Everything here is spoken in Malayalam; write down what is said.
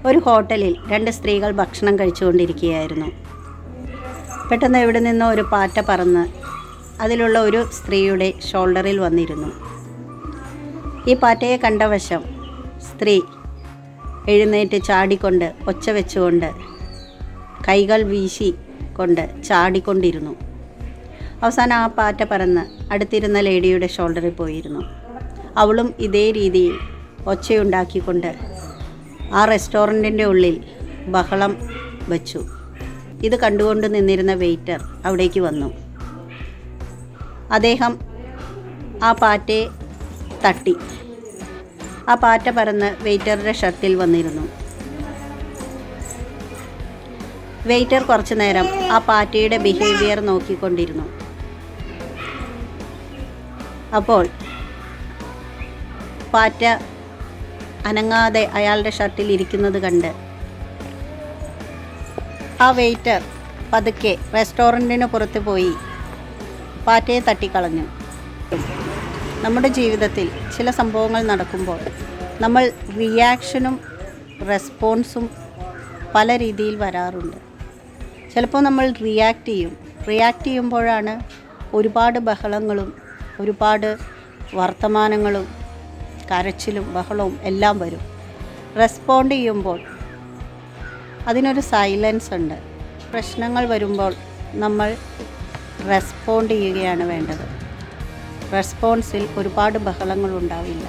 ഒരു ഹോട്ടലിൽ 2 സ്ത്രീകൾ ഭക്ഷണം കഴിച്ചുകൊണ്ടിരിക്കുകയായിരുന്നു. പെട്ടെന്ന് എവിടെ നിന്നോ ഒരു പാറ്റ പറന്ന് അതിലുള്ള ഒരു സ്ത്രീയുടെ ഷോൾഡറിൽ വന്നിരുന്നു. ഈ പാറ്റയെ കണ്ട വശം സ്ത്രീ എഴുന്നേറ്റ് ചാടിക്കൊണ്ട് ഒച്ച വെച്ചുകൊണ്ട് കൈകൾ വീശിക്കൊണ്ട് ചാടിക്കൊണ്ടിരുന്നു. അവസാനം ആ പാറ്റ പറന്ന് അടുത്തിരുന്ന ലേഡിയുടെ ഷോൾഡറിൽ പോയിരുന്നു. അവളും ഇതേ രീതിയിൽ ഒച്ചയുണ്ടാക്കിക്കൊണ്ട് ആ റെസ്റ്റോറൻറ്റിൻ്റെ ഉള്ളിൽ ബഹളം വച്ചു. ഇത് കണ്ടുകൊണ്ട് നിന്നിരുന്ന വെയിറ്റർ അവിടേക്ക് വന്നു. അദ്ദേഹം ആ പാറ്റയെ തട്ടി. ആ പാറ്റ പറന്ന് വെയിറ്ററുടെ ഷർട്ടിൽ വന്നിരുന്നു. വെയിറ്റർ കുറച്ചു നേരം ആ പാറ്റയുടെ ബിഹേവിയർ നോക്കിക്കൊണ്ടിരുന്നു. അപ്പോൾ പാറ്റ അനങ്ങാതെ അയാളുടെ ഷർട്ടിൽ ഇരിക്കുന്നത് കണ്ട് ആ വെയിറ്റർ പതുക്കെ റെസ്റ്റോറൻറ്റിന് പുറത്ത് പോയി പാറ്റയെ തട്ടിക്കളഞ്ഞു. നമ്മുടെ ജീവിതത്തിൽ ചില സംഭവങ്ങൾ നടക്കുമ്പോൾ നമ്മൾ റിയാക്ഷനും റെസ്പോൺസും പല രീതിയിൽ വരാറുണ്ട്. ചിലപ്പോൾ നമ്മൾ റിയാക്റ്റ് ചെയ്യുമ്പോഴാണ് ഒരുപാട് ബഹളങ്ങളും ഒരുപാട് വർത്തമാനങ്ങളും കരച്ചിലും ബഹളവും എല്ലാം വരും. റെസ്പോണ്ട് ചെയ്യുമ്പോൾ അതിനൊരു സൈലൻസ് ഉണ്ട്. പ്രശ്നങ്ങൾ വരുമ്പോൾ നമ്മൾ റെസ്പോണ്ട് ചെയ്യുകയാണ് വേണ്ടത്. റെസ്പോൺസിൽ ഒരുപാട് ബഹളങ്ങളുണ്ടാവില്ല.